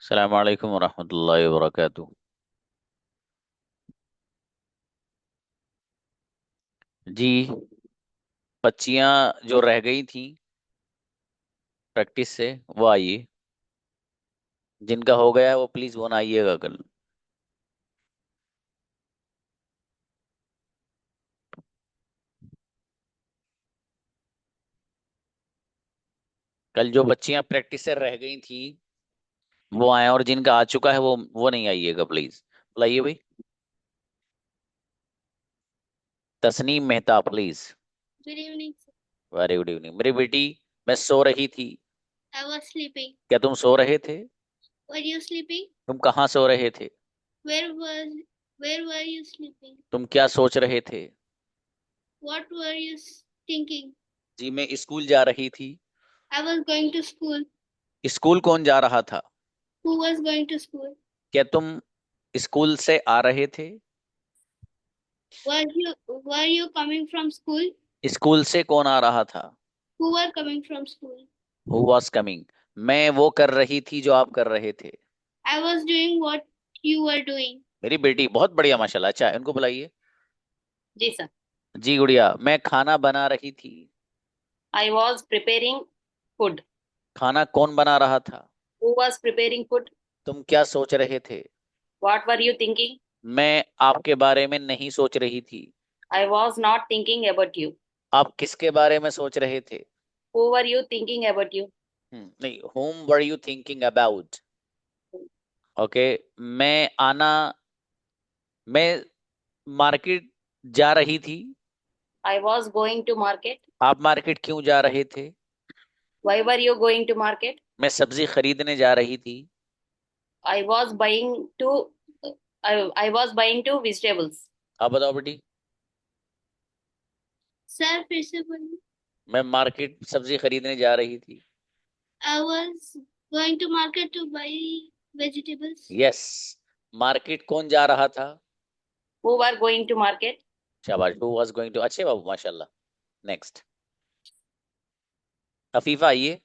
अस्सलाम वालेकुम वरहमतुल्लाहि वबरकातुहू। जी, बच्चियां जो रह गई थी प्रैक्टिस से वो आइए। जिनका हो गया है वो प्लीज वो ना आइएगा कल। कल जो बच्चियां प्रैक्टिस से रह गई थी वो आए, और जिनका आ चुका है वो नहीं आइएगा प्लीज। बुलाइए भाई। Tasneem Mehta please. Good evening, sir. Very good evening मेरी बेटी। मैं सो रही थी। I was sleeping. क्या तुम सो रहे थे? Were you sleeping? तुम कहाँ सो रहे थे? Where was where were you sleeping? तुम क्या सोच रहे थे? What were you thinking? जी, मैं स्कूल जा रही थी। I was going to school. School कौन जा रहा था? Who was going to school? क्या तुम स्कूल से आ रहे थे? Were you coming from school? School से कौन आ रहा था? Who were coming from school? Who was coming. मैं वो कर रही थी जो आप कर रहे थे। I was doing what you were doing. मेरी बेटी बहुत बढ़िया माशाल्लाह। अच्छा है, उनको बुलाइए। जी सर। जी गुड़िया, मैं खाना बना रही थी। I was preparing food. खाना कौन बना रहा था? Who was preparing food? तुम क्या सोच रहे थे? What were you thinking? मैं आपके बारे में नहीं सोच रही थी। I was not thinking about you. आप किसके बारे में सोच रहे थे? Who were you thinking about you? नहीं, whom were you thinking about? Okay. मैं आना मैं मार्केट जा रही थी। I was going to market. आप मार्केट क्यों जा रहे थे? Why were you going to market? मैं सब्जी खरीदने जा रही थी। I was buying two. I was buying two vegetables. आप बताओ बेटी। सर फिर से बोलिए। मैं मार्केट सब्जी खरीदने जा रही थी। I was going to market to buy vegetables. Yes. Market कौन जा रहा था? Who were going to market? शाबाश, हु वाज गोइंग टू। अच्छे बाबू माशाल्लाह। नेक्स्ट। अफीफा आइए।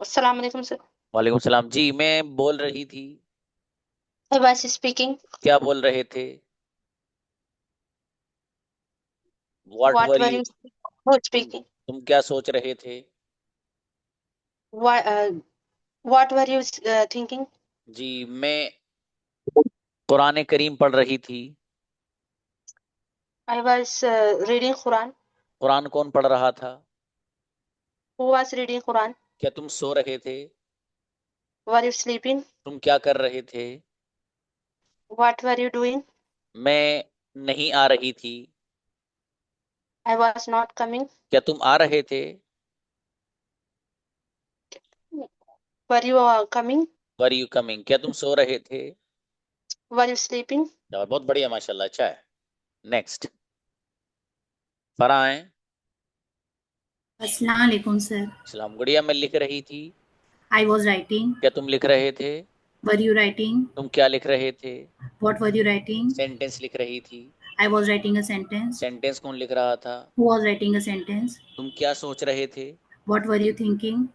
अस्सलाम वालेकुम सर। वालेकुम सलाम। जी, मैं बोल रही थी। I was speaking. क्या बोल रहे थे? What What were were you. you who तुम speaking? तुम क्या सोच रहे थे? What what were you thinking? जी, मैं कुरान करीम पढ़ रही थी। I was reading Quran. Quran कौन पढ़ रहा था? Who was reading Quran? क्या तुम सो रहे थे? Were you sleeping? तुम क्या कर रहे थे? What were you doing? मैं नहीं आ रही थी। I was not coming. क्या तुम आ रहे थे? Were you coming? Were you coming. क्या तुम सो रहे थे? Were you sleeping? बहुत बढ़िया माशाल्लाह। अच्छा है। नेक्स्ट। फरा है। अस्सलाम वालेकुम सर। सलाम गुड़िया, मैं लिख रही थी। I was writing. क्या तुम लिख रहे थे? Were you writing? तुम क्या लिख रहे थे? What were you writing? Sentence लिख रही थी। I was writing a sentence. Sentence कौन लिख रहा था? Who was writing a sentence? तुम क्या सोच रहे थे? What were you thinking?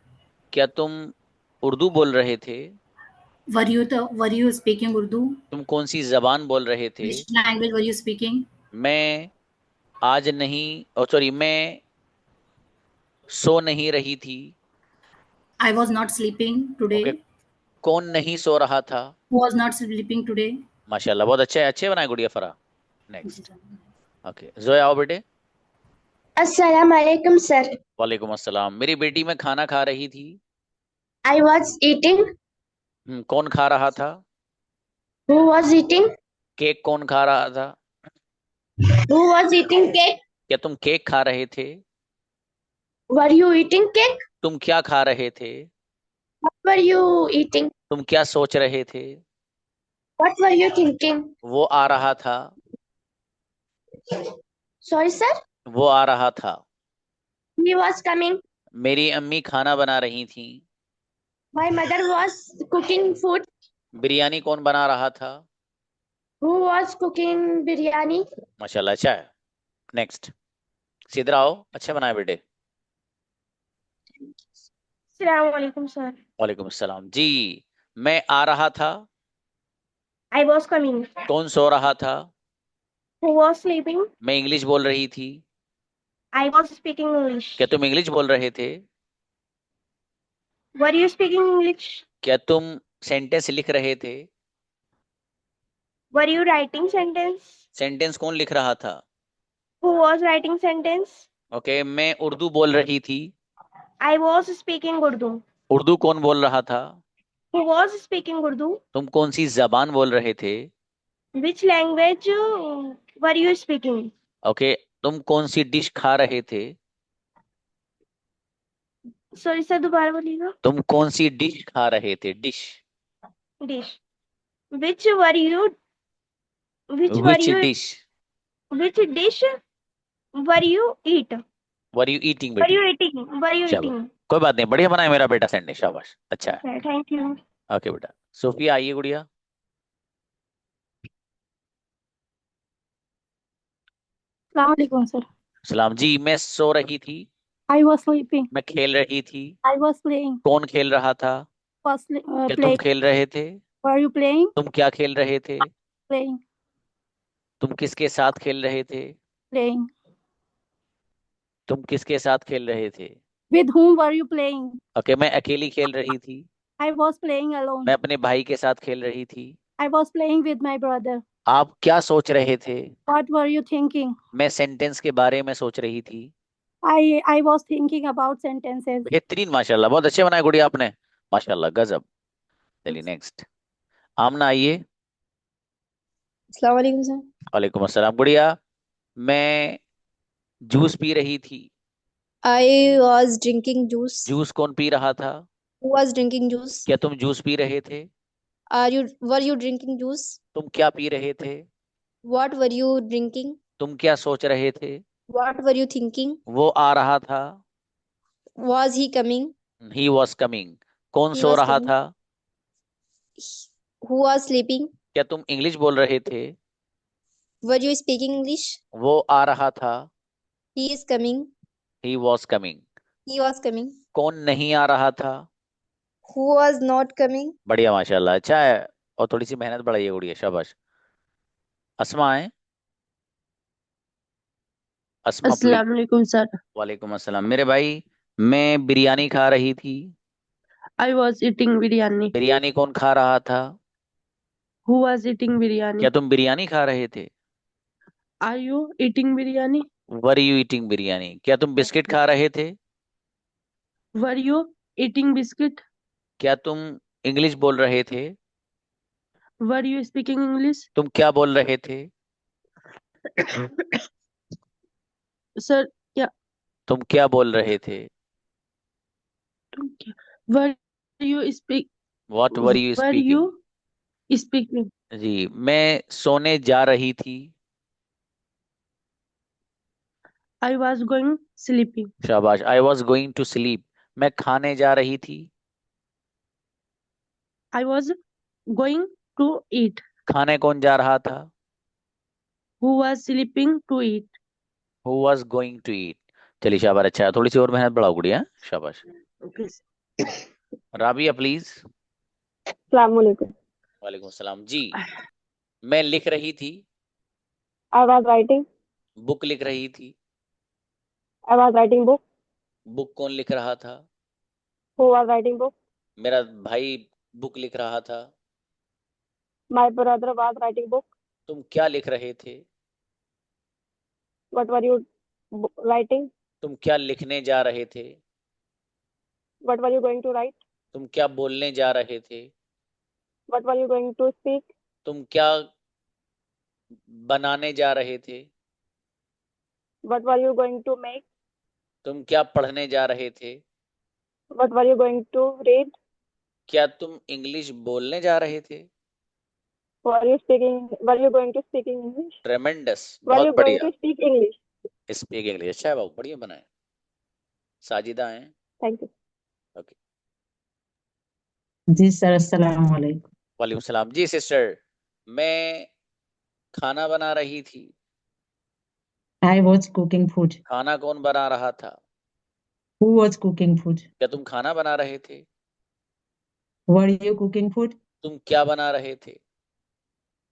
क्या तुम उर्दू बोल रहे थे? Were you speaking Urdu? तुम कौन सी जबान बोल रहे थे? Which language were you speaking? मैं आज नहीं, ओ सॉरी, मैं सो नहीं रही थी। I was not sleeping today. Okay. कौन नहीं सो रहा था? Who was not sleeping today? माशाल्लाह, बहुत अच्छे अच्छे बनाए गुड़िया फरा। नेक्स्ट। ओके, जोया आओ बेटे। अस्सलाम वालेकुम सर। वालेकुम अस्सलाम। मेरी बेटी मैं खाना खा रही थी। I was eating. कौन खा रहा था? Who was eating? केक कौन खा रहा था? Who was eating cake? क्या तुम केक खा रहे थे? Were you eating cake? तुम क्या खा रहे थे? What were you eating? तुम क्या सोच रहे थे? What were you thinking? वो आ रहा था। Sorry sir. वो आ रहा था। He was coming. मेरी अम्मी खाना बना रही थी। My mother was cooking food. Biryani कौन बना रहा था? Who was cooking biryani? माशाल्लाह, अच्छा है। नेक्स्ट। सीधे आओ, अच्छे बनाए बेटे। Assalamualaikum, sir. वालेकुम अस्सलाम जी। मैं आ रहा था। I was coming. कौन सो रहा था? Who was sleeping? मैं इंग्लिश बोल रही थी। I was speaking क्या English. तुम इंग्लिश बोल रहे थे? Were you speaking English? क्या तुम सेंटेंस लिख रहे थे? Were you writing sentence? Sentence कौन लिख रहा था? Who was writing sentence? Okay, मैं उर्दू बोल रही थी। I was speaking Urdu. Urdu कौन बोल रहा था? Who was speaking Urdu? तुम कौन सी जबान बोल रहे थे? Which language were you speaking? Okay, तुम कौन सी डिश खा रहे थे? Sorry sir, दोबारा बोलिएगा. तुम कौन सी डिश खा रहे थे? Dish. Dish. Which were you? Which were which you? Dish? Which dish were you eat? Were you eating Were बेटी? you eating? Were you चलो, eating? कोई बात नहीं, बढ़िया बनाया मेरा बेटा सेंटेंस, शाबाश, अच्छा है। Okay, thank you. ओके बेटा। सोफिया आइए गुड़िया। Assalamualaikum, sir. सलाम जी। मैं सो रही थी। I was sleeping. मैं खेल रही थी। I was playing. कौन खेल रहा था? क्या तुम Playing. खेल रहे थे? Were you playing? तुम क्या खेल रहे थे? Playing. तुम किसके साथ खेल रहे थे? Playing. तुम किसके साथ खेल रहे थे? With whom were you playing? Okay, मैं अकेली खेल रही थी। I was playing alone. मैं अपने भाई के साथ खेल रही थी। I was playing with my brother. आप क्या सोच रहे थे? What were you thinking? मैं सेंटेंस के बारे में सोच रही थी। I was thinking about sentences. बेहतरीन, माशाल्लाह, बहुत अच्छे बनाए गुड़िया आपने, माशाल्लाह, गजब। चलिए नेक्स्ट, आमना आइए। अस्सलाम वालेकुम सर। वालेकुम अस्सलाम गुड़िया। मैं जूस पी रही थी। I was drinking juice. Juice कौन पी रहा था? Who was drinking juice? क्या तुम जूस पी रहे थे? Were you drinking juice? तुम क्या पी रहे थे? What were you drinking? तुम क्या सोच रहे थे? What were you thinking? वो आ रहा था। Was he coming? He was coming. कौन ही सो वॉज रहा कमिंग? था? Who was sleeping? क्या तुम इंग्लिश बोल रहे थे? Were you speaking English? वो आ रहा था। He is coming? He was coming. He was coming? कौन नहीं आ रहा था? Who was not coming? बढ़िया, माशाल्लाह, अच्छा है। और थोड़ी सी मेहनत बढ़ाइए गुड़िया, शाबाश। अस्मा है। अस्मा प्लीज। अस्सलाम वालेकुम सर। वालेकुम अस्सलाम मेरे भाई। मैं बिरयानी खा रही थी। I was eating biryani. Biryani कौन खा रहा था? Who was eating biryani? क्या तुम बिरयानी खा रहे थे? Are you eating biryani? Were you eating biryani? क्या तुम बिस्किट खा रहे थे? Were you eating biscuit? क्या तुम इंग्लिश बोल रहे थे? Were you speaking English? तुम क्या बोल रहे थे? सर क्या? तुम क्या बोल रहे थे? तुम क्या? Were you speak? What were you were speaking? You speaking? जी, मैं सोने जा रही थी। I was going sleeping. शाबाश। I was going to sleep. मैं खाने जा रही थी। I was going to eat. खाने कौन जा रहा था? Who was sleeping to eat? Who was going to eat. चलिए शाबाश, अच्छा है, थोड़ी सी और मेहनत बढ़ाओ गुड़िया, शाबाश। ओके। राबिया प्लीज। अस्सलाम वालेकुम। वालेकुम सलाम जी। मैं लिख रही थी। I was writing. बुक लिख रही थी। I was writing book. Book कौन लिख रहा था? Who was writing book? मेरा भाई बुक लिख रहा था। My brother was writing book. तुम क्या लिख रहे थे? What were you writing? तुम क्या लिखने जा रहे थे? What were you going to write? तुम क्या बोलने जा रहे थे? What were you going to speak? तुम क्या बनाने जा रहे थे? What were you going to make? तुम क्या पढ़ने जा रहे थे? What were you going to read? क्या तुम इंग्लिश बोलने जा रहे थे? Were you speaking? Were you going to speak English? Tremendous, were बहुत यू गोइंग बढ़िया। To speak English? Speak English, अच्छा है बाबू, बढ़िया बनाए। साजिदा है। Thank you. ओके। जी सर, अस्सलाम वालेकुम। वालेकुम सलाम जी। सिस्टर, मैं खाना बना रही थी। I was cooking food. खाना कौन बना रहा था? Who was cooking food? क्या तुम खाना बना रहे थे? Were you cooking food? तुम क्या बना रहे थे?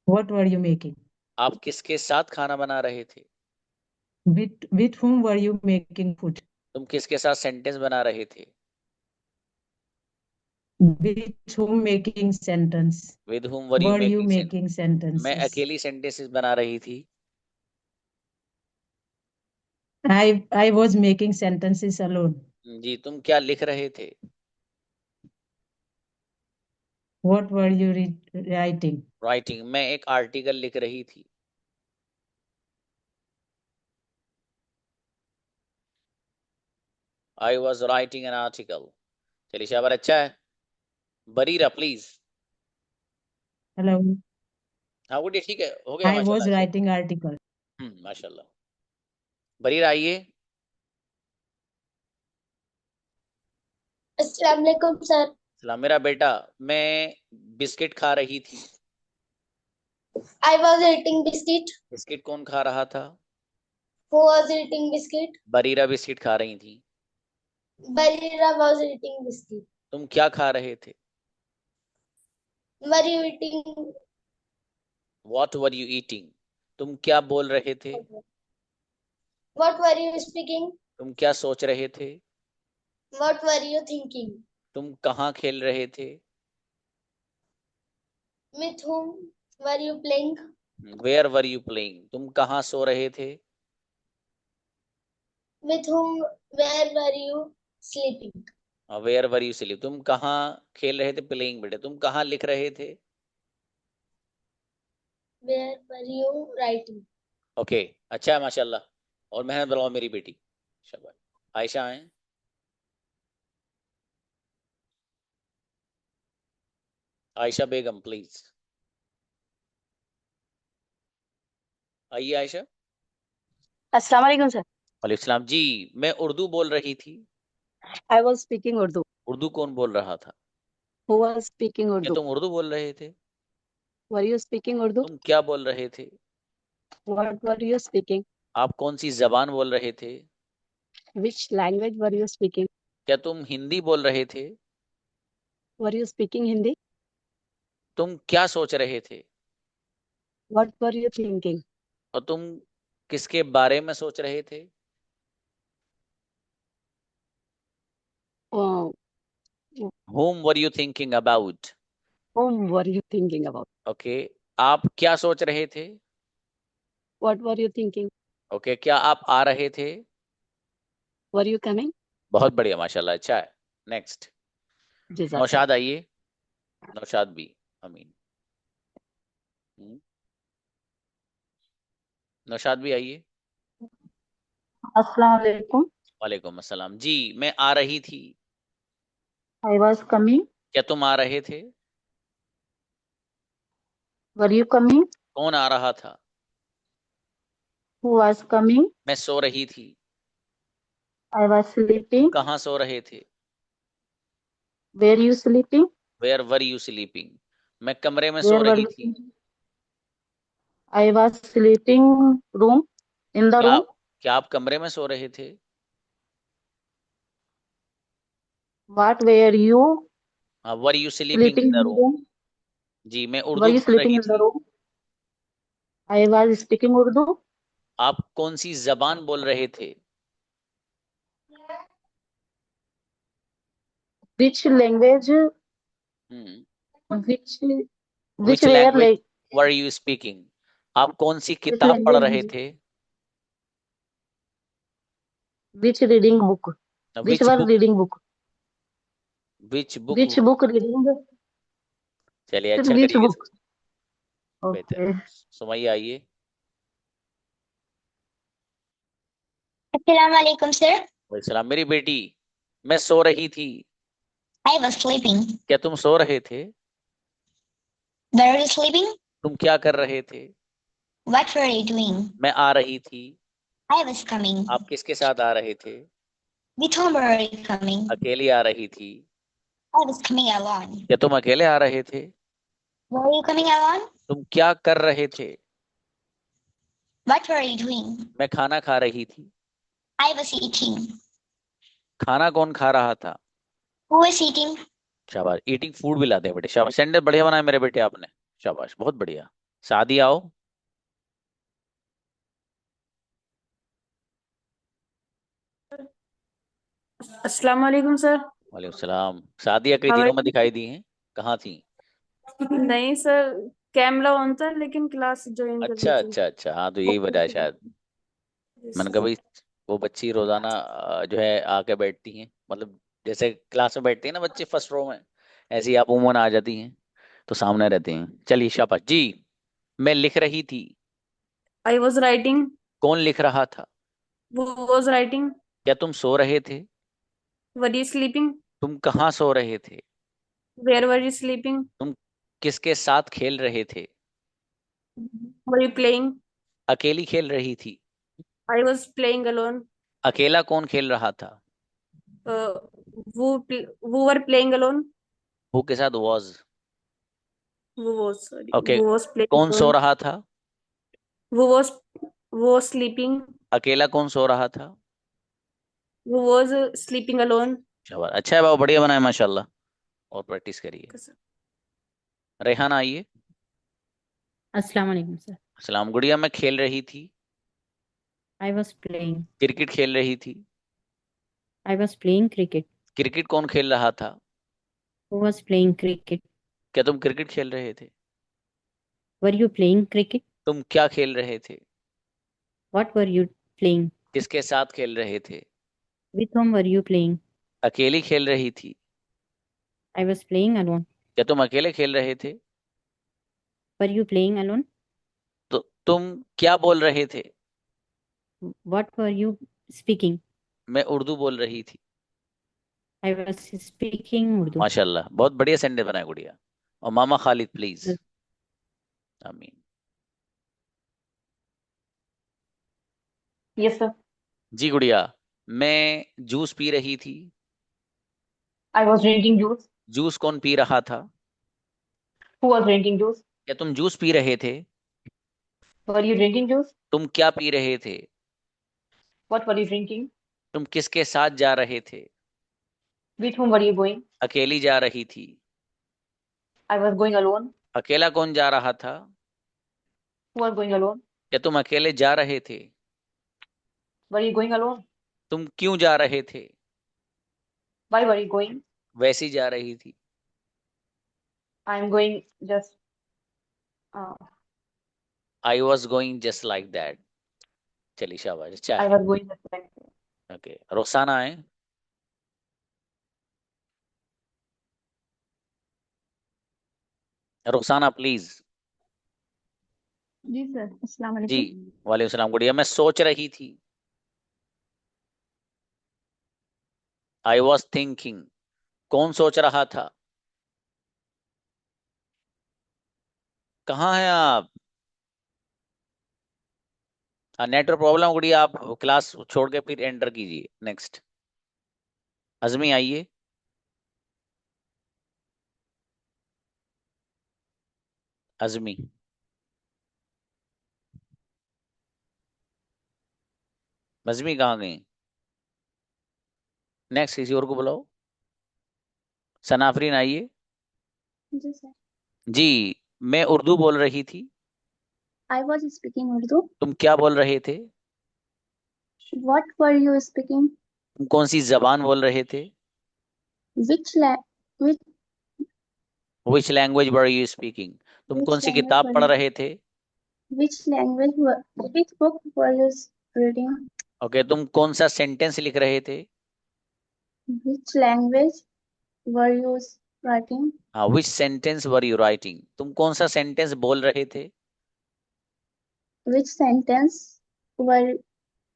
What were you making? आप किसके साथ खाना बना रहे थे? With whom were you making food? तुम किसके साथ सेंटेंस बना रहे थे? With whom making sentence? With whom were you Were you making? making मैं sentences? अकेली सेंटेंसेस बना रही थी। I was making sentences alone. जी, तुम क्या लिख रहे थे? What were you writing? Writing, मैं एक आर्टिकल लिख रही थी। I was writing an article. चलिए शाबाश, अच्छा है। बरीरा प्लीज। Hello. हाँ गुड, ठीक है, हो गया I was माशाल्लाह। writing article. माशाल्लाह। बरीरा आइए। अस्सलाम वालेकुम सर। सलाम। मेरा बेटा, मैं बिस्किट खा रही थी। I was eating biscuit. Biscuit कौन खा रहा था? Who was eating biscuit? Bareera biscuit खा रही थी। Barira was eating biscuit. तुम क्या खा रहे थे? Were you eating? What were you eating? तुम क्या बोल रहे थे? What were you speaking? तुम क्या सोच रहे थे? What were you thinking? तुम कहाँ खेल रहे थे? With whom were you playing? Where were you playing? तुम कहाँ सो रहे थे? With whom where were you sleeping? Where were you sleeping? तुम कहाँ खेल रहे थे? Playing बेटे। तुम कहाँ लिख रहे थे? Where were you writing? Okay, अच्छा है माशाल्लाह। और मेहनत बनाओ मेरी बेटी। शाबाश। आयशा आए। आयशा बेगम प्लीज आइए। आयशा। अस्सलाम वालेकुम सर। वालेकुम सलाम जी। मैं उर्दू बोल रही थी। I was speaking Urdu. Urdu कौन बोल रहा था? हु वाज स्पीकिंग क्या उर्दू? तुम उर्दू बोल रहे थे? Were you speaking Urdu? तुम क्या बोल रहे थे? What were you speaking? आप कौन सी जबान बोल रहे थे? Which language were you speaking? क्या तुम हिंदी बोल रहे थे? Were you speaking Hindi? तुम क्या सोच रहे थे? What were you thinking? और तुम किसके बारे में सोच रहे थे? Whom were you thinking about? whom were you thinking about? Okay, आप क्या सोच रहे थे? What were you thinking? Okay, क्या आप आ रहे थे? Were you coming? बहुत बढ़िया माशाल्लाह, अच्छा है। नेक्स्ट, जज़ाक नौशाद आइए। नौशाद भी अमीन। नौशाद भी आइए। अस्सलाम वालेकुम। वालेकुम अस्सलाम जी। मैं आ रही थी। I was coming. क्या तुम आ रहे थे? Were you coming? कौन आ रहा था? Who was coming? मैं सो रही थी। I was sleeping. कहाँ सो रहे थे? Were you sleeping? Where were you sleeping? मैं कमरे में Where सो were रही you थी। sleeping? I was sleeping room in the क्या room. क्या आप कमरे में सो रहे थे? What were you were you sleeping sleeping in in the the room? room? जी, मैं Were उर्दू you बोल sleeping रही in the थी। room? I was speaking Urdu. आप कौन सी जबान बोल रहे थे? Which language? Which which where language like were you speaking? आप कौन सी which किताब पढ़ रहे language? थे? Which reading book? Which which one book? reading book? Which book? Which book reading? चलिए, अच्छा Which करिए। book? बेहतर। Okay. सुमैया आइए। अस्सलाम वालेकुम सर। सलाम। मेरी बेटी, मैं सो रही थी। I was sleeping. क्या तुम सो रहे थे? Were you sleeping? तुम क्या कर रहे थे? What were you doing? मैं आ रही थी। I was coming. आप किसके साथ आ रहे थे? With whom were you coming? अकेली आ रही थी। I was coming alone. क्या तुम अकेले आ रहे थे? Were you coming alone? तुम क्या कर रहे थे? What were you doing? मैं खाना खा रही थी। I was eating. खाना कौन खा रहा था? Who was eating? शाबाश, ईटिंग फूड भी लाते हैं बेटे, शाबाश, सेंटेंस बढ़िया बनाया मेरे बेटे आपने, शाबाश, बहुत बढ़िया। सादी आओ। अस्सलाम वालेकुम सर। वालेकुम सलाम। सादिया कई हाउ आर दिनों में यू? दिखाई दी हैं, कहाँ थी? नहीं सर, कैमरा ऑन था लेकिन क्लास ज्वाइन करनी अच्छा थी। अच्छा अच्छा, हाँ तो यही वजह है शायद। मैंने कहा भाई वो बच्ची रोजाना जो है आके बैठती हैं, मतलब जैसे क्लास में बैठती है ना बच्चे फर्स्ट रो में, ऐसे ही आप उमूमन आ जाती हैं तो सामने रहते हैं। चलिए शाबाश जी। मैं लिख रही थी। I was writing. कौन लिख रहा था? वो वॉज राइटिंग। क्या तुम सो रहे थे? Were you sleeping? तुम कहाँ सो रहे थे? Where were you sleeping? तुम किसके साथ खेल रहे थे? Were you playing? अकेली खेल रही थी? I was playing alone. अकेला कौन खेल रहा था? वो वो वर प्लेइंग अलोन। हु के साथ? वॉज। वो वॉज सॉरी ओके। वो वॉज प्लेइंग कौन सो अलोन। रहा था? वो वॉज वो स्लीपिंग। अकेला कौन सो रहा था? वो वॉज स्लीपिंग अलोन। शाबाश, अच्छा है बाबू, बढ़िया बनाए माशाल्लाह, और प्रैक्टिस करिए। रेहान आइए। अस्सलाम वालेकुम सर। सलाम गुड़िया। मैं खेल रही थी। I was playing. क्रिकेट खेल रही थी। I was playing cricket. Cricket कौन खेल रहा था? Who was playing cricket? क्या तुम क्रिकेट खेल रहे थे? Were you playing cricket? तुम क्या खेल रहे थे? What were you playing? किसके साथ खेल रहे थे? With home were you playing? अकेली खेल रही थी? I was playing alone. क्या तुम अकेले खेल रहे थे? Were you playing alone? तो तुम क्या बोल रहे थे? What were you speaking? मैं उर्दू बोल रही थी। I was speaking Urdu. माशाल्लाह, बहुत बढ़िया सेंटेंस बनाया गुड़िया। और मामा खालिद प्लीज। आमीन। Yes sir. जी गुड़िया। मैं जूस पी रही थी। I was drinking juice. Juice कौन पी रहा था? Who was drinking juice? क्या तुम जूस पी रहे थे? Were you drinking juice? तुम क्या पी रहे थे? What were you drinking? तुम किसके साथ जा रहे थे? With whom were you going? अकेली जा रही थी। I was going alone. अकेला कौन जा रहा था? Who was going alone? क्या तुम अकेले जा रहे थे? Were you going alone? तुम क्यों जा रहे थे? Why were you going? वैसी जा रही थी। I am going just. I was going just like that. चलिए शाबाश, अच्छा आई है। Was going just like. Okay, Rosana है। रोसाना प्लीज। जी सर, अस्सलाम जी वालेकुम। वालेकुम सलाम गुड़िया। मैं सोच रही थी। I was thinking. कौन सोच रहा था? कहाँ हैं आप? हाँ, नेटवर्क प्रॉब्लम गुड़िया, आप क्लास छोड़ के फिर एंटर कीजिए। नेक्स्ट अजमी आइए। अजमी। अजमी कहाँ गई? नेक्स्ट किसी और को बुलाओ। सनाफरीन आइए। जी सर। जी। मैं उर्दू बोल रही थी। I was speaking Urdu. तुम क्या बोल रहे थे? What were you speaking? तुम कौन सी जबान बोल रहे थे? Which which which language were you speaking? तुम विच कौन सी लैंग्वेज किताब वर पढ़ यू रहे थे? Which language which book were you reading? Okay, तुम कौन सा सेंटेंस लिख रहे थे? Which language were you writing? हाँ, which sentence were you writing? तुम कौन सा सेंटेंस बोल रहे थे? Which sentence were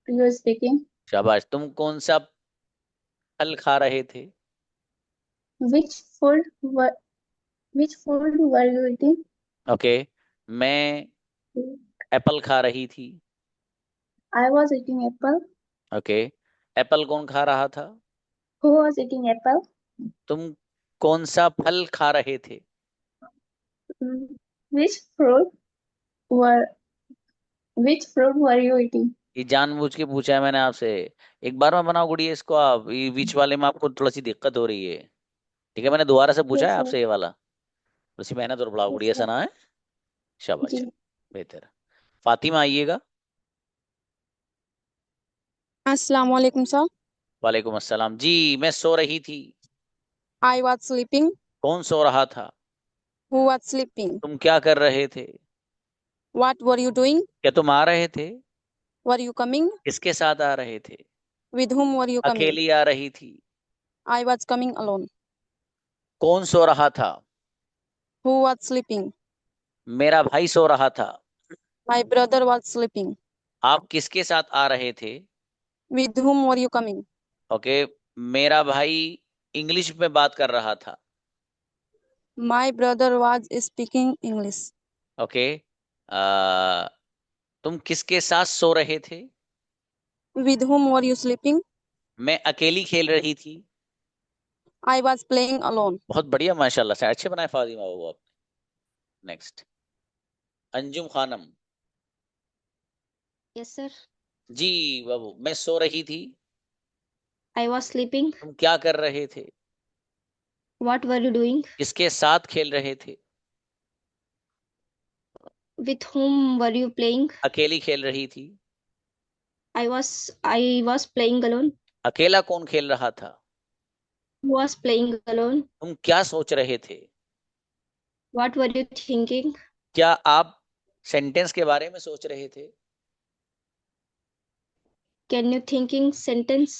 you speaking? शाबाश। तुम कौन सा फल खा रहे थे? Which food which food were you eating? Okay. मैं एप्पल खा रही थी। I was eating apple. Okay. Apple कौन खा रहा था? Who was eating Apple? तुम कौन सा फल खा रहे थे? Which fruit were Which fruit were you eating? ये जानबूझ के पूछा है मैंने आपसे। एक बार में बनाओ गुड़िया इसको आप, ये बीच वाले में आपको थोड़ा सी दिक्कत हो रही है। ठीक है, मैंने दोबारा से पूछा Yes, है sir. आपसे ये वाला, उसी मेहनत और बढ़ाओ Yes, गुड़िया, sir. सना है। शाबाश, जी। बेहतर। फातिमा आइएगा। अस्सलाम वालेकुम सर। वालेकुम अस्सलाम जी। मैं सो रही थी। I was sleeping. कौन सो रहा था? Who was sleeping? तुम क्या कर रहे थे? What were you doing? क्या तुम आ रहे थे? Were you coming? किसके साथ आ रहे थे? With whom were you coming? अकेली आ रही थी। I was coming alone. कौन सो रहा था? Who was sleeping? मेरा भाई सो रहा था। My brother was sleeping. आप किसके साथ आ रहे थे? With whom were you coming? Okay, मेरा भाई इंग्लिश में बात कर रहा था। My brother was speaking English. Okay, तुम किसके साथ सो रहे थे? With whom were you sleeping? मैं अकेली खेल रही थी। I was playing alone. बहुत बढ़िया, माशाल्लाह से अच्छे बनाए फातिमा बाबू आपने। Next, Anjum Khanam. Yes, sir. जी बाबू, मैं सो रही थी। I was sleeping. तुम क्या कर रहे थे? What were you doing? किसके साथ खेल रहे थे? With whom were you playing? अकेली खेल रही थी। I was playing alone. अकेला कौन खेल रहा था? Who was playing alone? तुम क्या सोच रहे थे? What were you thinking? क्या आप सेंटेंस के बारे में सोच रहे थे? Can you thinking sentence?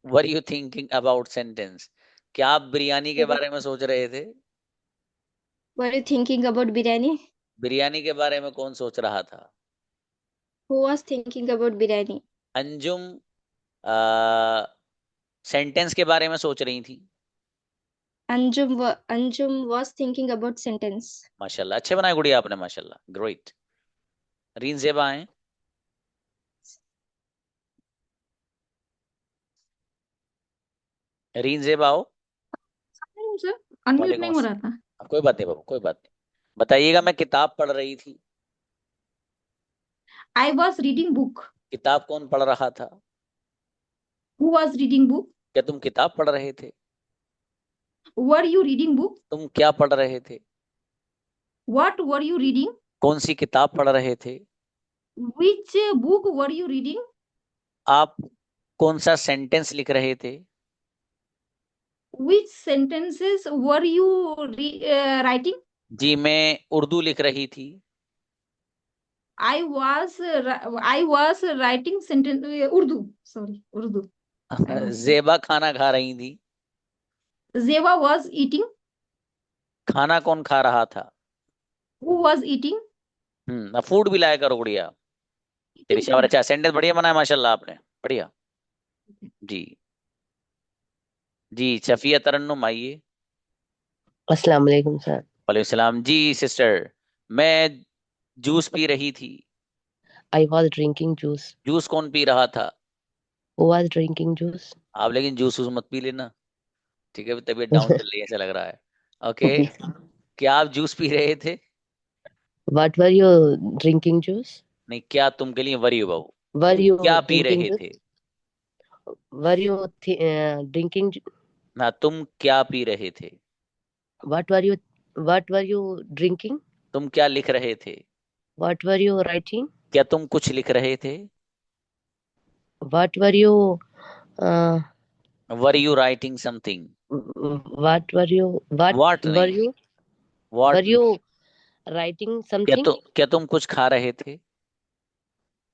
Were you thinking about sentence? क्या आप बिरयानी के बारे में सोच रहे थे? Were you thinking about biryani? Biryani के बारे में कौन सोच रहा था? Who was thinking about biryani? Anjum sentence के बारे में सोच रही थी। Anjum was thinking about sentence. माशाल्लाह, अच्छे बनाए गुड़िया आपने, माशाल्लाह, ग्रेट। रीन ज़ेबा आए। रीन ज़ेबा आओ। सर अनम्यूट वालेकुम नहीं हो रहा था। अस्सलाम। कोई बात नहीं बाबू, कोई बात नहीं। बताइएगा, मैं किताब पढ़ रही थी। I was reading book. किताब कौन पढ़ रहा था? Who was reading book? क्या तुम किताब पढ़ रहे थे? Were you reading book? तुम क्या पढ़ रहे थे? What were you reading? कौन सी किताब पढ़ रहे थे? Which book were you reading? आप कौन सा सेंटेंस लिख रहे थे? Which sentences were you writing? जी, मैं उर्दू लिख रही थी। I was writing sentence Urdu. Sorry, Urdu. Zeba खाना खा रही थी। Zeva was eating. खाना कौन खा रहा था? Who was eating? फूड भी लाया करो गुड़िया। तेरी शाबाश, अच्छा सेंटेंस बढ़िया बनाया माशाल्लाह आपने, बढ़िया। जी जी, सफिया तरन्नुम आइए। अस्सलाम वालेकुम सर। वालेकुम सलाम जी। सिस्टर, मैं जूस पी रही थी। I was drinking juice. Juice कौन पी रहा था? Who was drinking juice? आप लेकिन जूस मत पी लेना, ठीक है? तबीयत डाउन चल रही है ऐसा लग रहा है। ओके, क्या आप जूस पी रहे थे? What were you drinking juice? नहीं, क्या तुम के लिए वरी बाबू, Were you क्या पी drinking रहे juice? थे? Were you drinking? ना, तुम क्या पी रहे थे? What were you drinking? तुम क्या लिख रहे थे? What were you writing? क्या तुम कुछ लिख रहे थे? What were you were you writing something? what were you What were नहीं, you what? were you writing something? क्या तुम कुछ खा रहे थे?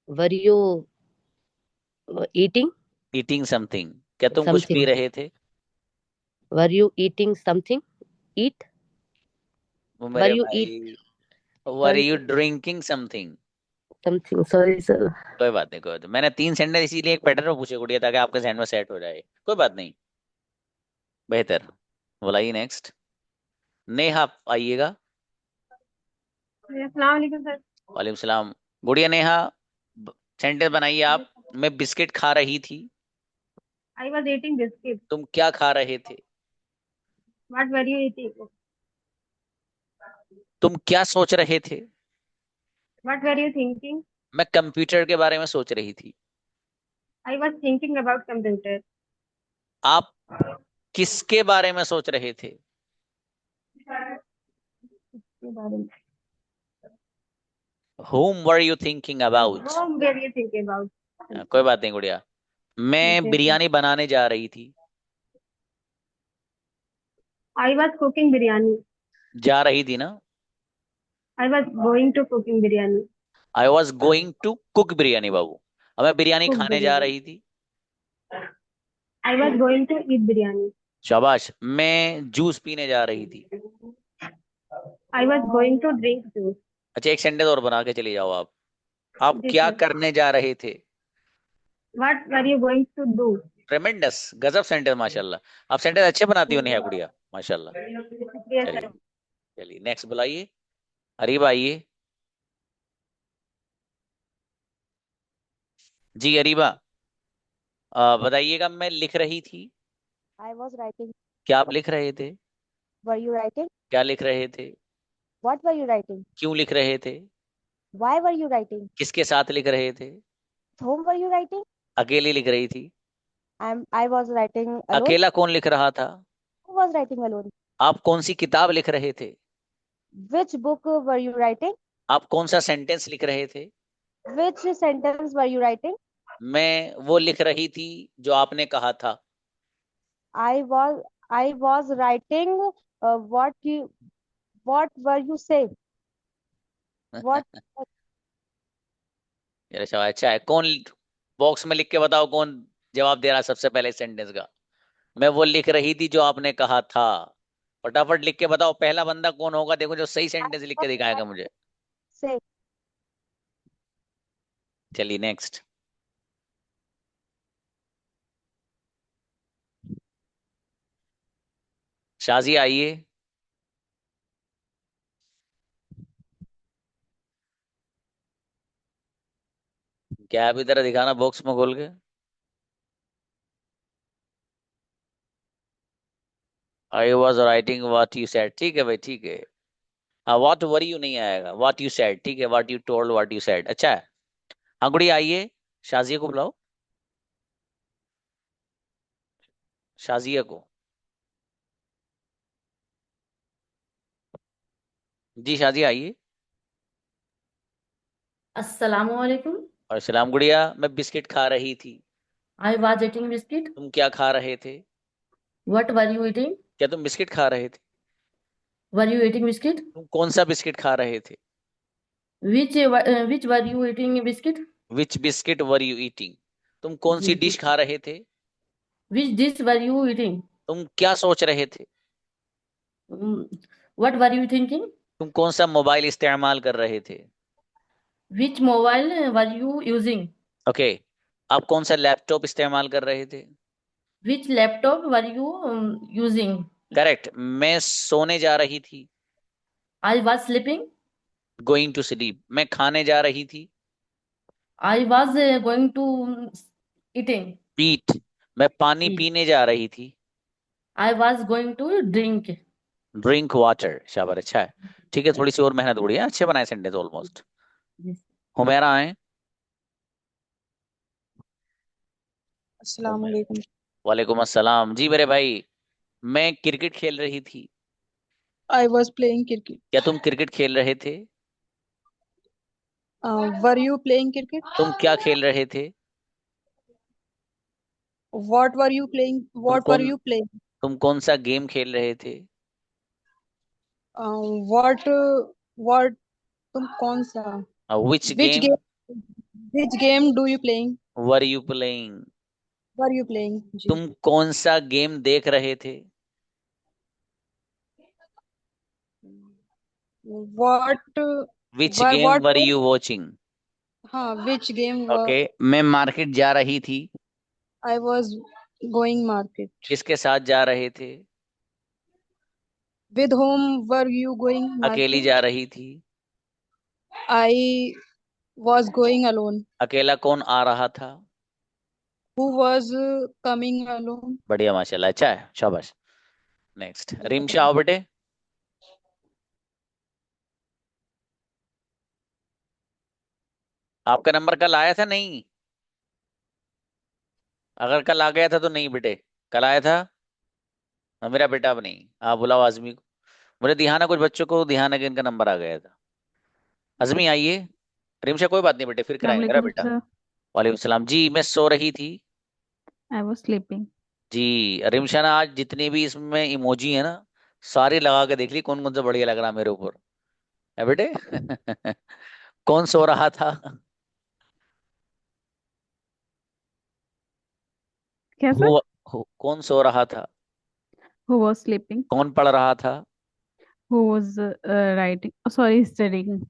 Were you eating eating something? क्या तुम कुछ पी something? रहे थे? Were you eating something? Eat? वो Were मेरे you भाई, eat were sorry you sir, drinking something? something? Sorry sir. कोई बात नहीं, कोई बात नहीं। मैंने 3 सेंटेंस इसीलिए एक पैटर्न में पूछे गुड़िया, ताकि आपके जहन में सेट हो जाए। कोई बात नहीं, बेहतर। बोलाइए नेक्स्ट। नेहा आइएगा। अस्सलाम वालेकुम सर। वालेकुम सलाम। गुड़िया नेहा, सेंटेंस बनाइए आप। मैं बिस्किट खा रही थी। I was eating biscuit. तुम क्या खा रहे थे? What were you eating? तुम क्या सोच रहे थे? What were you thinking? मैं कंप्यूटर के बारे में सोच रही थी। I was thinking about computer. आप किसके बारे में सोच रहे थे? इसके बारे में Whom were you thinking about? Whom were you thinking about? कोई बात नहीं गुड़िया। मैं ठीक है। बिरयानी बनाने जा रही थी। I was cooking biryani. जा रही थी ना? I was going to cooking biryani. I was going to cook biryani बाबू। अब मैं बिरयानी Cook खाने जा biryani. रही थी। I was going to eat biryani. शाबाश। मैं जूस पीने जा रही थी। I was going to drink juice. अच्छा एक सेंटेंस और बना के चले जाओ आप। आप जी क्या सर। करने जा रहे थे? What were you going to do? ट्रेमेंडस, गजब सेंटेंस माशाल्लाह। आप सेंटेंस अच्छे बनाती हो नेहा गुड़िया, माशाल्लाह। शुक्रिया चलिए सर। चलिए नेक्स्ट बुलाइए। अरीबा आइए। जी अरीबा, बताइएगा। मैं लिख रही थी। I was writing. क्या आप लिख रहे थे? Were you writing? क्या लिख रहे थे? What were you writing? क्यों लिख रहे थे? Why were you writing? किसके साथ लिख रहे थे? With whom were you writing? अकेली लिख रही थी। I was writing alone. अकेला कौन लिख रहा था? Who was writing alone? आप कौन सी किताब लिख रहे थे? Which book were you writing? आप कौन सा सेंटेंस लिख रहे थे? Which sentence were you writing? मैं वो लिख रही थी जो आपने कहा था। I was writing what were you saying? What यार शाबाश, अच्छा है। कौन बॉक्स में लिख के बताओ कौन जवाब दे रहा है सबसे पहले सेंटेंस का। मैं वो लिख रही थी जो आपने कहा था। फटाफट लिख के बताओ पहला बंदा कौन होगा। देखो जो सही सेंटेंस लिख के दिखाएगा मुझे। say? चलिए नेक्स्ट। शाजी आइए। क्या अभी तरह दिखाना बॉक्स में खोल के। I was writing what you said. ठीक है भाई, ठीक है। हाँ व्हाट वर यू नहीं आएगा, व्हाट यू सेड। ठीक है, what you told, what you said. अच्छा है। हाँ गुड़िया आइए। शाजिया को बुलाओ। शाजिया को। जी शाजिया आइए। Assalamualaikum. और सलाम गुड़िया। मैं बिस्किट खा रही थी। I was eating biscuit. तुम क्या खा रहे थे? What were you eating? क्या तुम बिस्किट खा रहे थे? Were you eating biscuit? तुम कौन सा बिस्किट खा रहे थे? Which were you eating biscuit? Which biscuit were you eating? तुम कौन सी जी, डिश खा रहे थे? Which dish were you eating? तुम क्या सोच रहे थे? What were you thinking? तुम कौन सा मोबाइल इस्तेमाल कर रहे थे? Which mobile were you using? Okay आप कौन सा लैपटॉप इस्तेमाल कर रहे थे? Which laptop were you using? Correct. मैं सोने जा रही थी। I was sleeping. Going to sleep. मैं खाने जा रही थी। I was going to eating. ईट। मैं पानी Eat. पीने जा रही थी। I was going to drink. Drink water. शाबाश, अच्छा है। ठीक है, थोड़ी सी और मेहनत उड़ी है। अच्छे बनाए सेंटेंस ऑलमोस्ट। Yes. हुमैरा आए। अस्सलाम वालेकुम। वालेकुम अस्सलाम। जी मेरे भाई, मैं क्रिकेट खेल रही थी। I was playing cricket. क्या तुम क्रिकेट खेल रहे थे? Were you playing cricket? तुम क्या खेल रहे थे? What were you playing? What were कौन you playing? तुम कौन सा गेम खेल रहे थे? What तुम कौन सा? विच Which game game? Which game do you playing? Were you playing? Were you playing? जी। तुम कौन सा गेम देख रहे थे? What which were game what? Were you watching? हाँ, which game? ओके मैं मार्केट जा रही थी। I was going market. किसके साथ जा रहे थे? With whom were you going अकेली market? जा रही थी। I was going alone. अकेला कौन आ रहा था? Who was coming alone? बढ़िया माशाल्लाह, अच्छा है, शाबाश। नेक्स्ट रिमशा आओ बेटे। आपका नंबर कल आया था? नहीं, अगर कल आ गया था तो नहीं बेटे, कल आया था? हाँ, मेरा बेटा अब नहीं। आप बुलाओ आजमी को। मुझे ध्यान है, कुछ बच्चों को ध्यान है कि इनका नंबर आ गया था। आजमी आइए। रिमशा कोई बात नहीं बेटे, फिर कराएंगे मेरा Assalamualaikum, बेटा। sir. वालेकुम सलाम जी। मैं सो रही थी I was sleeping. जी। रिमशा ना, आज जितनी भी इसमें इमोजी है ना, सारी लगा के देख ली कौन कौन सा बढ़िया लग रहा है मेरे ऊपर, है बेटे? कौन सो रहा था? क्या sir? कौन सो रहा था? Who was sleeping? कौन पढ़ रहा था? Who was writing? Oh, sorry, studying.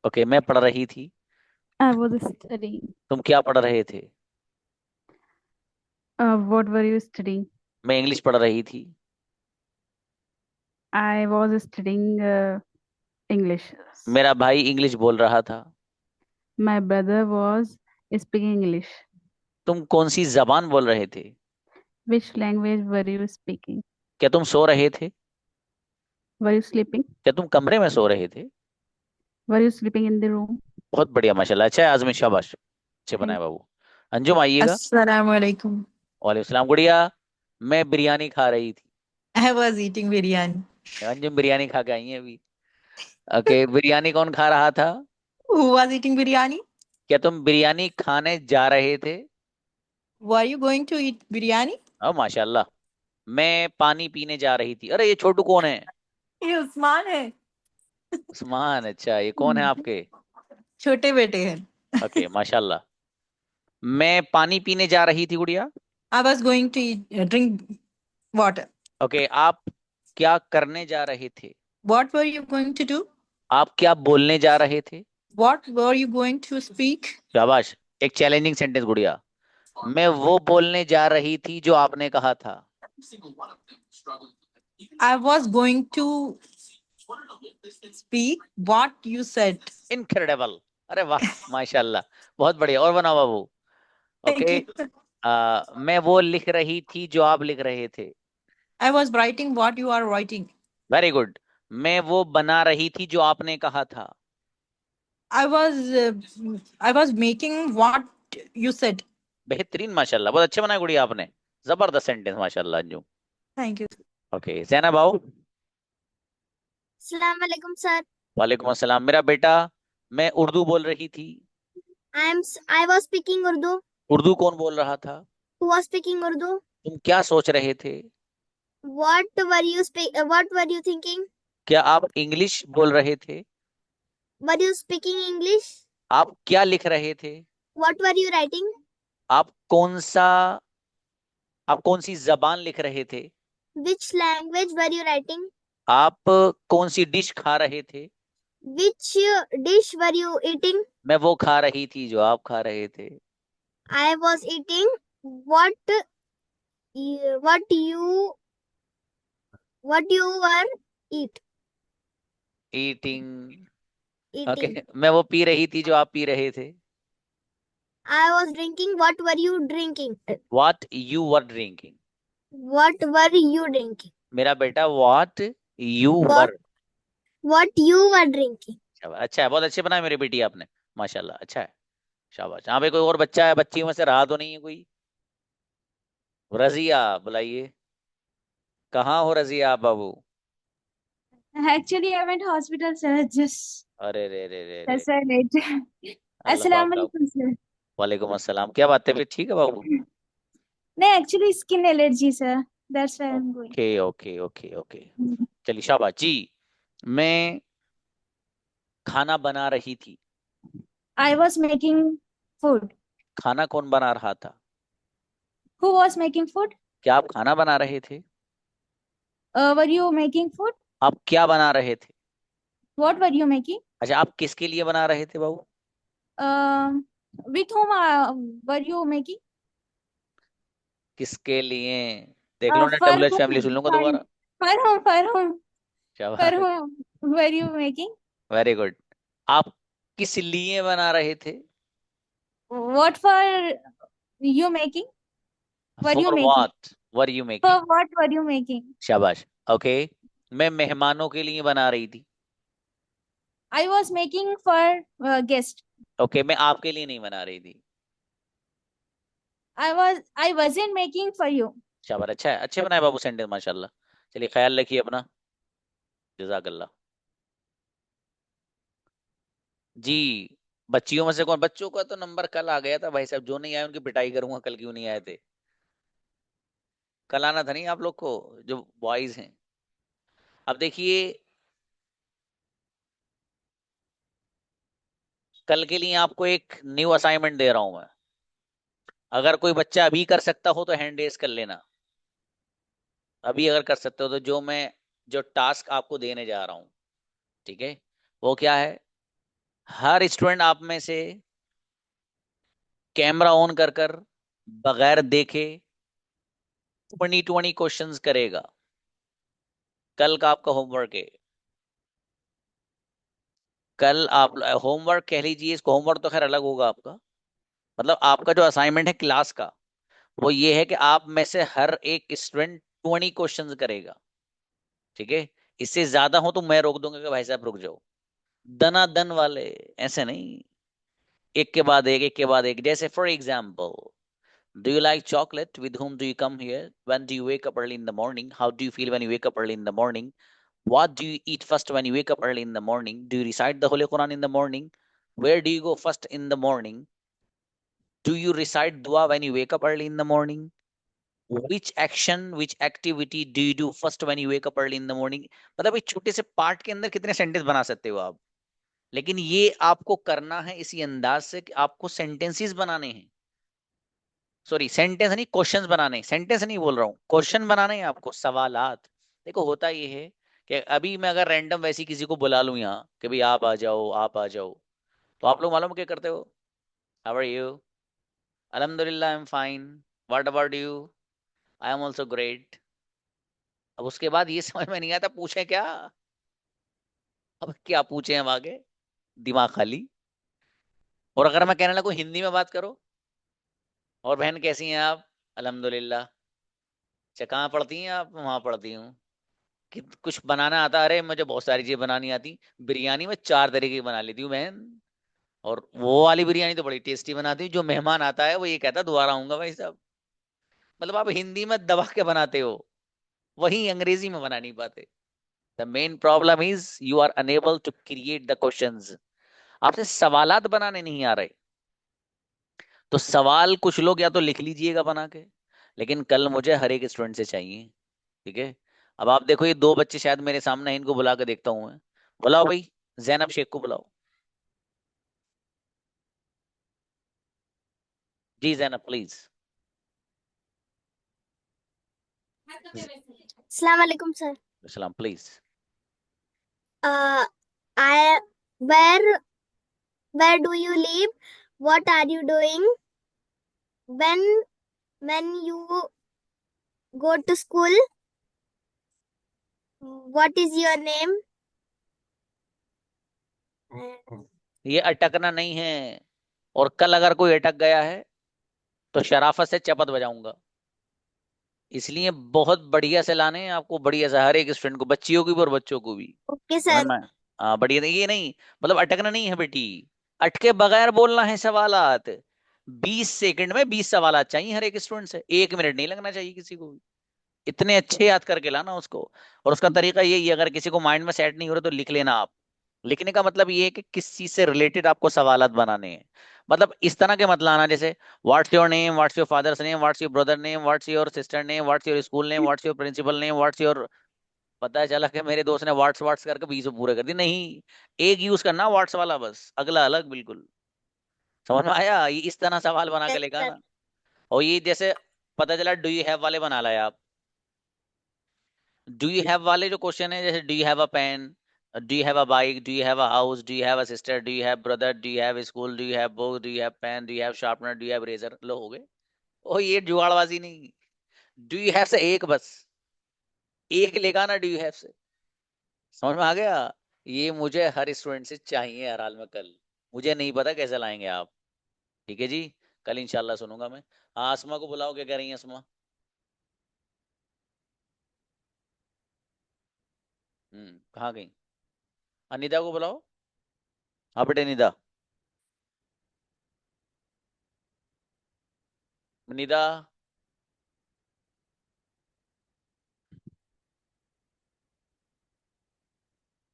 Okay, मैं पढ़ रही थी। I was studying. तुम क्या पढ़ रहे थे? What were you studying? मैं इंग्लिश पढ़ रही थी। I was studying English. मेरा भाई इंग्लिश बोल रहा था। My brother was speaking English. तुम कौन सी जबान बोल रहे थे? Which language were you speaking? क्या तुम सो रहे थे? Were you sleeping? क्या तुम कमरे में सो रहे थे? Were you sleeping in the room? बहुत बढ़िया, माशाल्लाह। अच्छा है आजमी, शाबाश, अच्छे बनाए Thank बाबू। अंजुम आइएगा। Assalamualaikum. वालेकुम सलाम गुड़िया। मैं बिरयानी खा रही थी। I was eating biryani. Anjum biryani खा के आई है अभी। ओके, बिरयानी कौन खा रहा था? Who was eating biryani? क्या तुम बिरयानी खाने जा रहे थे? Were you going to eat biryani? माशाल्लाह। मैं पानी पीने जा रही थी। अरे ये छोटू कौन है? ये उस्मान है। उस्मान, अच्छा ये कौन है आपके? छोटे बेटे हैं। ओके माशाल्लाह। मैं पानी पीने जा रही थी गुड़िया। I was going to eat, drink water. Okay, आप क्या करने जा रहे थे? What were you going to do? आप क्या बोलने जा रहे थे? What were you going to speak? शाबाश। एक चैलेंजिंग सेंटेंस गुड़िया। मैं वो बोलने जा रही थी जो आपने कहा था। I was going to speak what you said. Incredible, अरे वाह माशाल्लाह, बहुत बढ़िया। और बनाओ बाबू। ओके, मैं वो लिख रही थी जो आप लिख रहे थे। I was writing what you are writing. Very good. मैं वो बना रही थी जो आपने कहा था। I was making what you said. बेहतरीन माशाल्लाह, बहुत अच्छे बनाए गुड़िया आपने, जबरदस्त सेंटेंस माशाल्लाह Anju. Thank you. Okay Zainab आओ। अस्सलाम वालेकुम सर। वालेकुम अस्सलाम। मेरा बेटा, मैं उर्दू बोल रही थी। I was speaking Urdu. Urdu कौन बोल रहा था? Who was speaking Urdu? तुम क्या सोच रहे थे? What were you thinking? क्या आप इंग्लिश बोल रहे थे? Were you speaking English? आप क्या लिख रहे थे? What were you writing? आप कौन सी जबान लिख रहे थे? Which language were you writing? आप कौन सी डिश खा रहे थे? Which dish were you eating? मैं वो खा रही थी जो आप खा रहे थे। I was eating what you were eating. eating. Okay, मैं वो पी रही थी जो आप पी रहे थे। I was drinking. What were you drinking? What you were drinking. What were you drinking? मेरा बेटा, what you were। What you were drinking. अच्छा है, बहुत अच्छे बनाए मेरी बेटी आपने, माशाल्लाह, अच्छा है, शाबाश। यहाँ पे कोई और बच्चा है, बच्ची में से रहा तो नहीं है कोई? रजिया बुलाइए। कहाँ हो रजिया आप बाबू? Actually, I went hospital, sir. Just अरे रे रे रे रे, that's why late. Allah Assalamu पाक। alaikum, sir. वालेकुम अस्सलाम। क्या बात है फिर, ठीक है बाबू? No, actually skin allergy, sir. That's why I'm going. Okay okay okay okay, चलिए शाबाश जी। मैं खाना बना रही थी। I was making food. खाना कौन बना रहा था? Who was making food? क्या आप खाना बना रहे थे? Were you making food? आप क्या बना रहे थे? What were you making? अच्छा, आप किसके लिए बना रहे थे बाबू? With whom were you making? किसके लिए? देख लो ना, For double h whom? Family सुन लूंगा For दोबारा। whom? For शाबाश, whom were you making? Very good. आप किस लिए बना रहे थे? What for you making? Were you for making? What were you For making? what were you making? शाबाश। ओके, मैं मेहमानों के लिए बना रही थी। I was making for guest. Okay, मैं आपके लिए नहीं बना रही थी। I wasn't making for you. शाबाश, अच्छा है, अच्छे बनाए बाबू सेंटेंस, माशाल्लाह। चलिए, ख्याल रखिए अपना। जजाकल्ला जी। बच्चियों में से कौन, बच्चों का तो नंबर कल आ गया था भाई साहब, जो नहीं आए उनकी पिटाई करूंगा, कल क्यों नहीं आए थे। कल आना था नहीं आप लोग को, जो बॉयज हैं। अब देखिए, कल के लिए आपको एक न्यू असाइनमेंट दे रहा हूं मैं। अगर कोई बच्चा अभी कर सकता हो तो हैंड रेज कर लेना। अभी अगर कर सकते हो तो जो टास्क आपको देने जा रहा हूं, ठीक है, वो क्या है। हर स्टूडेंट आप में से कैमरा ऑन कर कर, बगैर देखे 20 क्वेश्चंस करेगा। कल का आपका होमवर्क है। कल आप होमवर्क कह लीजिए इसको, होमवर्क तो खैर अलग होगा आपका। मतलब आपका जो असाइनमेंट है क्लास का, वो ये है कि आप में से हर एक स्टूडेंट 20 क्वेश्चंस करेगा, ठीक है। इससे ज्यादा हो तो मैं रोक दूंगा कि भाई साहब रुक जाओ। दनादन वाले, ऐसे नहीं, एक के बाद एक, एक के बाद एक। जैसे for example, do you like chocolate? With whom do you come here? When do you wake up early in the morning? How do you feel when you wake up early in the morning? What do you eat first when you wake up early in the morning? Do you recite the Holy Quran in the morning? Where do you go first in the morning? Do you recite dua when you wake up early in the morning? Which action, which activity do you do first when you wake up early in the morning? मतलब एक छोटे से part के अंदर कितने sentence बना सकते हो आप। लेकिन ये आपको करना है इसी अंदाज से कि आपको सेंटेंसेस बनाने हैं। सॉरी, सेंटेंस नहीं, क्वेश्चंस बनाने, सेंटेंस नहीं बोल रहा हूँ, क्वेश्चन बनाने हैं आपको, सवालात। देखो होता ये है कि अभी मैं अगर रैंडम वैसी किसी को बुला लूं यहाँ कि भाई आप आ जाओ, आप आ जाओ, तो आप लोग मालूम क्या करते हो। How are you? अल्हम्दुलिल्लाह, I am fine. What about you? I am also great. अब उसके बाद ये समझ में नहीं आता पूछे क्या। अब क्या पूछे हम आगे, दिमाग खाली। और अगर मैं कहने लगूं हिंदी में बात करो, और बहन कैसी हैं आप? अल्हम्दुलिल्लाह। अच्छा, कहाँ पढ़ती हैं आप? वहां पढ़ती हूँ। कि कुछ बनाना आता? अरे मुझे बहुत सारी चीजें बनानी आती। बिरयानी में 4 तरीके की बना लेती हूँ बहन। और वो वाली बिरयानी तो बड़ी टेस्टी बनाती हूँ, जो मेहमान आता है वो ये कहता है दोबारा आऊंगा भाई साहब। मतलब आप हिंदी में दबा के बनाते हो, वही अंग्रेजी में बना नहीं पाते। The main problem is you are unable to create the questions. आपसे सवालात बनाने नहीं आ रहे। तो सवाल कुछ लोग या तो लिख लीजिएगा बना के, लेकिन कल मुझे हर एक स्टूडेंट से चाहिए, ठीक है। अब आप देखो, ये 2 बच्चे शायद मेरे सामने हैं, इनको बुला के देखता हूँ मैं। बुलाओ भाई, जैनब शेख को बुलाओ। जी Zainab please. Assalamu alaikum, sir. सलाम please. I where do you live? What are you doing? When you go to school? What is your name? ये अटकना नहीं है, और कल अगर कोई अटक गया है तो शराफत से चपत बजाऊंगा। इसलिए बहुत बढ़िया से लाने हैं आपको, बढ़िया से हर एक स्टूडेंट को, बच्चियों को भी और बच्चों को भी। Okay, समझ sir. में? हाँ बढ़िया, ये नहीं मतलब अटकना नहीं है बेटी, अटके बगैर बोलना है सवालात। 20 सेकंड में 20 सवालात चाहिए हर एक स्टूडेंट से, 1 मिनट नहीं लगना चाहिए किसी को भी। इतने अच्छे याद करके लाना उसको। और उसका तरीका यही है, अगर किसी को माइंड में सेट नहीं हो रहा तो लिख लेना आप। लिखने का मतलब ये है कि किस चीज से रिलेटेड आपको सवालात बनाने हैं। मतलब इस तरह के मत लाना जैसे what's your name, what's your father's name, what's your brother name, what's your sister name, what's your school name, what's your principal name, what's your. पता चला कि मेरे दोस्त ने व्हाट्स व्हाट्स करके 20 पूरे कर दी। नहीं, एक यूज करना व्हाट्स वाला बस, अगला अलग बिल्कुल। समझ में आया? ये इस तरह सवाल बना के Yes, लेगा sir. ना। और ये जैसे पता चला डू यू हैव वाले बना लाए आप। डू यू हैव वाले जो क्वेश्चन है, जैसे do you have a pen, do you have a bike, do you have a house, do you have a sister, do you have brother, do you have school, do you have book, do you have pen, do you have sharpener, do you have razor. लो हो गए। ओ ये जुगाड़बाजी नहीं। Do you have से एक बस, एक लेगा ना डू यू हैव से। समझ में आ गया? ये मुझे हर स्टूडेंट से चाहिए हर हाल में कल। मुझे नहीं पता कैसे लाएंगे आप, ठीक है जी। कल इंशाल्लाह सुनूंगा मैं। हाँ, आसमा को बुलाओ, क्या कह रही है आसमा? कहाँ गई? अनिदा को बुलाओ। हाँ बेटे निदा। निदा,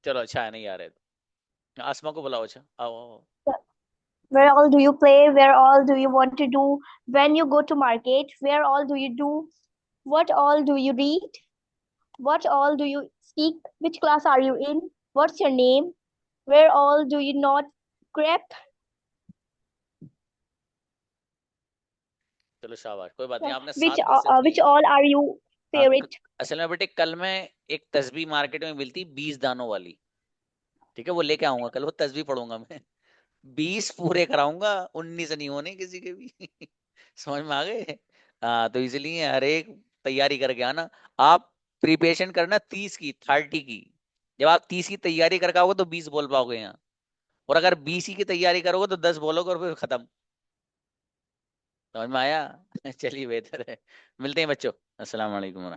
चलो अच्छा है, नहीं आ रहे तो आसमा को बुलाओ। अच्छा आओ आओ। Where all do you play? Where all do you want to do? When you go to market, where all do you do? What all do you read? What all do you speak? Which class are you in? What's your name? Where all do you not crap? चलो शाबाश, कोई बात नहीं, आपने Which 7% which लिया। all are you हाँ, favorite? असल में बेटे कल मैं एक तस्बीह मार्केट में मिलती 20 दानों वाली, ठीक है, वो लेके आऊंगा कल, वो तस्बीह पढ़ूंगा मैं। 20 पूरे कराऊंगा, 19 नहीं होने किसी के भी। समझ में आ गए? हाँ, तो इसलिए हर एक तैयारी करके आना। आप प्रिपरेशन करना 30 की, 30 की। जब आप 30 की तैयारी करके आओगे तो 20 बोल पाओगे यहाँ, और अगर 20 की तैयारी करोगे तो 10 बोलोगे और फिर खत्म। समझ में आया? चलिए बेहतर है, मिलते हैं बच्चों। अस्सलाम वालेकुम।